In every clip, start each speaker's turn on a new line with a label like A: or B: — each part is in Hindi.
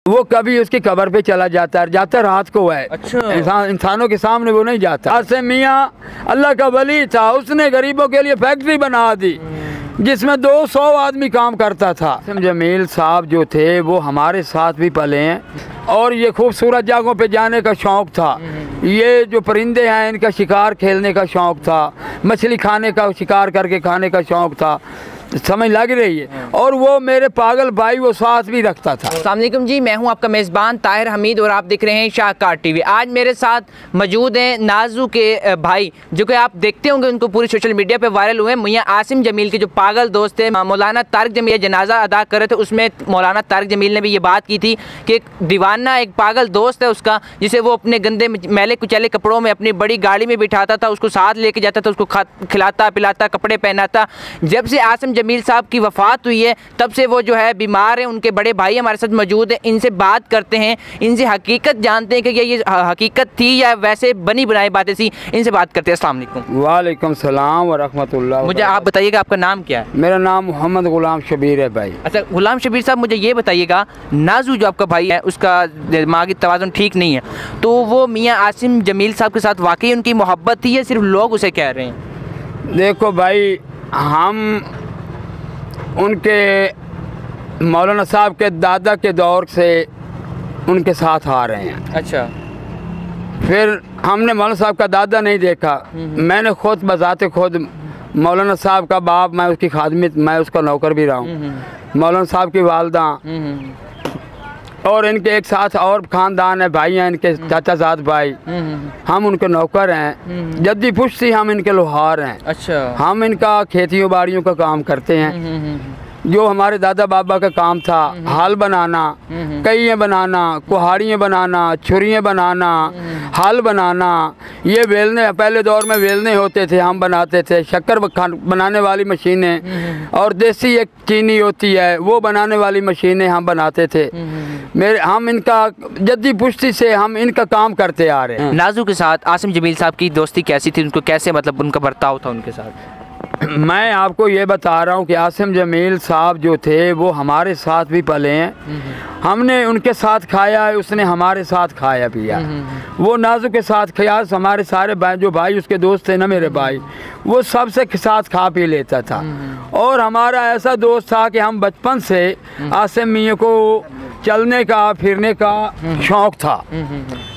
A: वो कभी उसकी कब्र पे चला जाता है, जाता रात को है।
B: अच्छा।
A: इंसानों के सामने वो नहीं जाता। आसिम मियाँ अल्लाह का वली था, उसने गरीबों के लिए फैक्ट्री बना दी जिसमें 200 आदमी काम करता था। आसिम जमील साहब जो थे वो हमारे साथ भी पले हैं और ये खूबसूरत जगहों पे जाने का शौक़ था। ये जो परिंदे हैं इनका शिकार खेलने का शौक़ था, मछली खाने का, शिकार करके खाने का शौक़ था, समझ लग रही है। और वो मेरे पागल भाई वो साथ भी रखता था।
B: अस्सलाम वालेकुम जी, मैं हूं आपका मेज़बान ताहिर हमीद और आप देख रहे हैं शाहकार टीवी। आज मेरे साथ मौजूद हैं नाजू के भाई, जो कि आप देखते होंगे उनको पूरी सोशल मीडिया पे वायरल हुए। मियाँ आसिम जमील के जो पागल दोस्त थे, मौलाना तारिक जमील जनाजा अदा कर रहे थे, उसमें मौलाना तारिक जमील ने भी ये बात की थी कि एक दीवाना, एक पागल दोस्त है उसका, जिसे वो अपने गंदे मैले कुचैले कपड़ों में अपनी बड़ी गाड़ी में बिठाता था, उसको साथ लेके जाता था, उसको खिलाता पिलाता, कपड़े पहनाता। जब से आसिम जमील साहब की वफ़ात हुई है तब से वो जो है बीमार हैं। उनके बड़े भाई हमारे साथ मौजूद हैं, इनसे बात करते हैं, इनसे हकीकत जानते हैं कि ये हकीकत थी या वैसे बनी बनाई बातें थी। इनसे बात करते हैं। अस्सलाम वालेकुम।
A: वालेकुम सलाम व रहमतुल्लाह।
B: मुझे आप बताइएगा आपका नाम क्या है?
A: मेरा नाम मोहम्मद गुलाम शबीर है भाई।
B: अच्छा गुलाम शबीर साहब, मुझे ये बताइएगा, नाजू जो आपका भाई है उसका दिमागी तवाज़ुन ठीक नहीं है, तो वो मियाँ आसिम जमील साहब के साथ वाकई उनकी मोहब्बत थी या सिर्फ लोग उसे कह रहे हैं?
A: देखो भाई, हम उनके मौलाना साहब के दादा के दौर से उनके साथ आ रहे हैं।
B: अच्छा।
A: फिर हमने मौलाना साहब का दादा नहीं देखा, मैंने खुद बजाते खुद मौलाना साहब का बाप, मैं उसकी खादमित, मैं उसका नौकर भी रहा हूँ। मौलाना साहब की वालदा और इनके एक साथ और ख़ानदान है, भाई हैं इनके, चाचा साथ भाई, हम उनके नौकर हैं। जद्दी पुश्ती हम इनके लोहार हैं।
B: अच्छा।
A: हम इनका खेतियों बाड़ियों का काम करते हैं। जो हमारे दादा बाबा का काम था, हाल बनाना, कईयाँ बनाना, कुहाड़ियाँ बनाना, छुरियाँ बनाना, हाल बनाना, ये बेलने, पहले दौर में बेलने होते थे, हम बनाते थे। शक्कर बनाने वाली मशीनें और देसी एक चीनी होती है वो बनाने वाली मशीनें हम बनाते थे। हम इनका जद्दी पुश्ती से हम इनका काम करते आ रहे हैं।
B: नाजू के साथ आसिम जमील साहब की दोस्ती कैसी थी? उनको कैसे, मतलब उनका बर्ताव था उनके साथ?
A: मैं आपको ये बता रहा हूँ कि आसिम जमील साहब जो थे वो हमारे साथ भी पले हैं। हमने उनके साथ खाया है, उसने हमारे साथ खाया पिया। वो नाजू के साथ खाया, हमारे सारे भाई, जो भाई उसके दोस्त थे ना मेरे भाई, वो सबसे साथ खा पी लेता था। और हमारा ऐसा दोस्त था कि हम बचपन से आसिम मियाँ को चलने का फिरने का शौक़ था,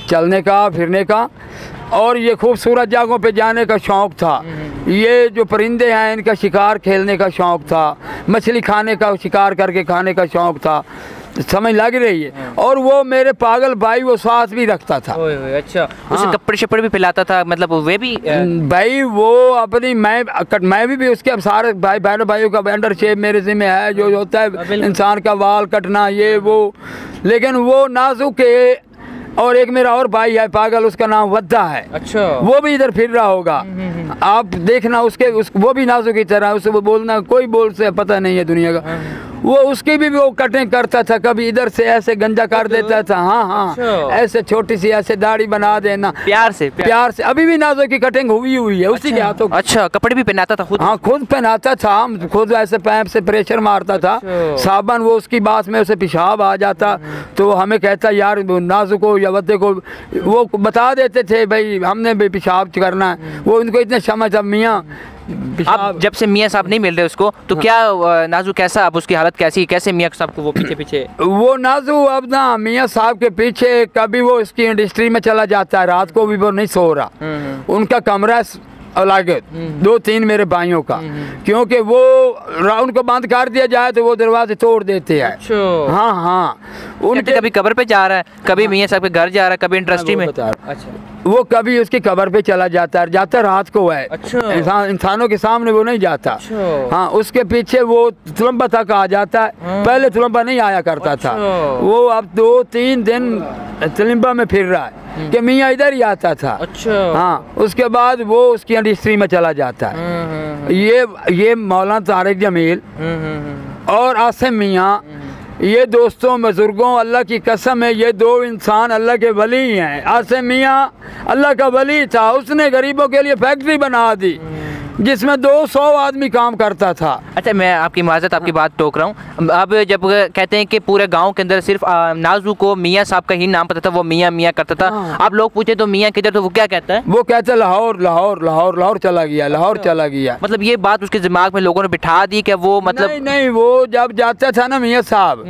A: चलने का फिरने का, और ये खूबसूरत जगहों पे जाने का शौक़ था। ये जो परिंदे हैं इनका शिकार खेलने का शौक़ था, मछली खाने का, शिकार करके खाने का शौक़ था, समझ लग रही है। और वो मेरे पागल भाई वो साथ भी रखता था।
B: अच्छा। उसे कपड़े शपड़े भी पिलाता था, मतलब वे भी
A: भाई वो अपनी, मैं भी उसके, अब सारे भाई बहनों भाइयों का अंडर शेप मेरे ज़िम्मे है, जो होता है इंसान का वाल कटना ये वो। लेकिन वो नाजू के, और एक मेरा और भाई है पागल, उसका नाम वद्दा है।
B: अच्छा।
A: वो भी इधर फिर रहा होगा, आप देखना वो भी नाजू की तरह, उसे वो बोलना कोई बोल से पता नहीं है दुनिया का। वो उसकी भी वो कटिंग करता था, कभी इधर से ऐसे गंजा कर देता था। हाँ,
B: अच्छा।
A: ऐसे छोटी सी ऐसे दाढ़ी बना देना,
B: प्यार से।
A: अभी भी नाजू की कटिंग हुई है उसी के हाथों।
B: अच्छा। कपड़े भी पहनाता था खुद?
A: हाँ, खुद पहनाता था, खुद ऐसे पैप से प्रेशर मारता था। साबन, वो उसकी बात में उसे पेशाब आ जाता तो हमें कहता यार नाजू को या वद्दे को, वो बता देते थे भाई हमने भी पेशाब करना है। वो इनको इतने समझ, अब मियाँ
B: अब जब से मियाँ साहब नहीं मिल रहे उसको, तो क्या नाजू कैसा, अब उसकी हालत कैसी, कैसे मियाँ साहब को वो पीछे
A: वो नाजू अब ना मियाँ साहब के पीछे, कभी वो इसकी इंडस्ट्री में चला जाता है, रात को भी वो नहीं सो रहा। उनका कमरा अलग है 2-3 मेरे भाइयों का, क्योंकि वो उनको बंद कर दिया जाए तो वो दरवाजे तोड़ देते हैं।
B: अच्छा।
A: हाँ,
B: उनके कभी कब्र पे जा रहा है, कभी मियाँ साहब के घर जा रहा है, कभी इंडस्ट्री में। अच्छा।
A: वो कभी उसकी कब्र पे चला जाता है, जाता रात को है।
B: अच्छा।
A: इंसानों के सामने वो नहीं जाता।
B: अच्छा।
A: हाँ, उसके पीछे वो तुलंबा तक आ जाता है। पहले तुलंबा नहीं आया करता था, वो अब 2-3 दिन तुलंबा में फिर रहा है कि मियाँ इधर ही आता था।
B: अच्छा।
A: हाँ, उसके बाद वो उसकी इंडस्ट्री में चला जाता है। ये मौलाना तारिक जमील और आसिम मियाँ, ये दोस्तों बुजुर्गों, अल्लाह की कसम है, ये 2 इंसान अल्लाह के वली हैं। आसिम मियाँ अल्लाह का वली था, उसने गरीबों के लिए फैक्ट्री बना दी जिसमें 200 आदमी काम करता था।
B: अच्छा, मैं आपकी माजरत, आपकी बात टोक रहा हूँ। अब जब कहते हैं कि पूरे गांव के अंदर सिर्फ नाजू को मियाँ साहब का ही नाम पता था, वो मियाँ मियाँ करता था। आप लोग पूछे तो मियाँ किधर, तो वो क्या कहता है?
A: वो कहता लाहौर लाहौर लाहौर लाहौर चला गया, लाहौर चला गया।
B: मतलब ये बात उसके दिमाग में लोगों ने बिठा दी कि वो मतलब
A: नहीं नहीं, वो जब जाता था ना मियाँ साहब,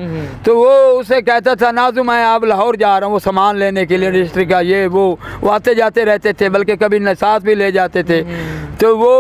A: तो वो उसे कहता था नाजू मैं अब लाहौर जा रहा हूँ, वो सामान लेने के लिए रजिस्ट्री का, ये वो आते जाते रहते थे, बल्कि कभी साथ भी ले जाते थे। तो वो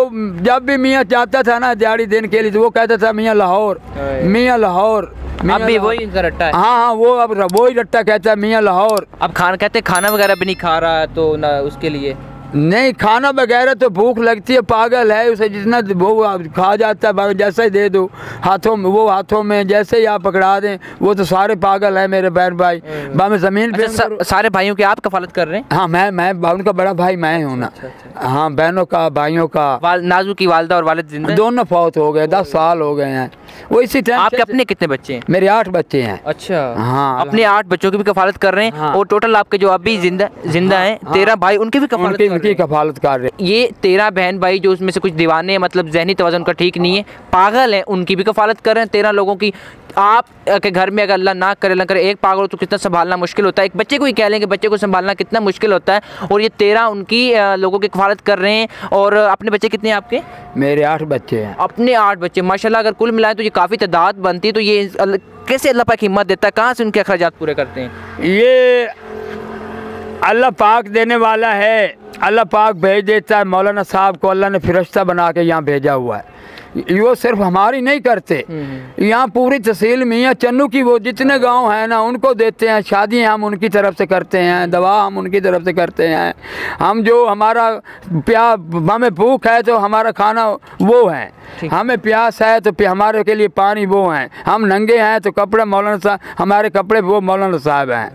A: जब भी मियाँ जाता था ना दिहाड़ी देने के लिए, तो वो कहता था मियाँ लाहौर, मियाँ लाहौर।
B: अब भी वही इनका रट्टा है।
A: हाँ हाँ, वो अब वही रट्टा कहता है मियाँ लाहौर।
B: अब खाना कहते हैं, खाना वगैरह भी नहीं खा रहा है, तो ना उसके लिए
A: नहीं, खाना वगैरह तो भूख लगती है, पागल है, उसे जितना वो खा जाता है, जैसा ही दे दो हाथों में, वो हाथों में जैसे ही आप पकड़ा दें, वो तो सारे पागल है मेरे बहन भाई। मैं ज़मीन पे
B: सारे भाइयों की आप कफालत कर रहे हैं?
A: हाँ, मैं उनका बड़ा भाई मैं हूँ ना। हाँ, बहनों का, भाइयों का।
B: नाजू की वालदा और वालिद जिंदा?
A: दोनों फौत हो गए, 10 साल हो गए हैं। वो इसी टाइम।
B: आपके अपने कितने बच्चे हैं?
A: मेरे 8 बच्चे हैं।
B: अच्छा,
A: हाँ,
B: अपने 8 बच्चों की भी कफालत कर रहे हैं।
A: हाँ।
B: और टोटल आपके जो अभी जिंदा हैं 13 भाई, उनकी भी कफालत
A: उनकी कफालत कर रहे।
B: ये 13 बहन भाई जो उसमें से कुछ दीवाने हैं, मतलब जहनी तवज़ुन उनका ठीक नहीं है, पागल है, उनकी भी कफालत कर रहे हैं 13 लोगों की। आप के घर में अगर अल्लाह ना करे, अल्लाह करे, एक पागल हो तो कितना संभालना मुश्किल होता है। एक बच्चे को ही कह लेंगे, बच्चे को संभालना कितना मुश्किल होता है, और ये 13 उनकी लोगों की कफालत कर रहे हैं। और अपने बच्चे कितने हैं आपके?
A: मेरे 8 बच्चे हैं।
B: अपने 8 बच्चे, माशाल्लाह। अगर कुल मिलाएं तो ये काफ़ी तादाद बनती है। तो ये कैसे अल्लाह पाक हिम्मत देता है, कहाँ से उनके अखराजात पूरे करते हैं?
A: ये अल्लाह पाक देने वाला है, अल्लाह पाक भेज देता है। मौलाना साहब को अल्लाह ने फरिश्ता बना के यहाँ भेजा हुआ है। वो सिर्फ हमारी नहीं करते, यहाँ पूरी तहसील मियाँ चन्नू की वो जितने गांव हैं ना, उनको देते हैं। शादियाँ हम उनकी तरफ से करते हैं, दवा हम उनकी तरफ से करते हैं। हम जो हमारा हमें भूख है तो हमारा खाना वो है, हमें प्यास है तो हमारे के लिए पानी वो हैं, हम नंगे हैं तो कपड़े मौलाना साहब, हमारे कपड़े वो मौलाना साहब हैं।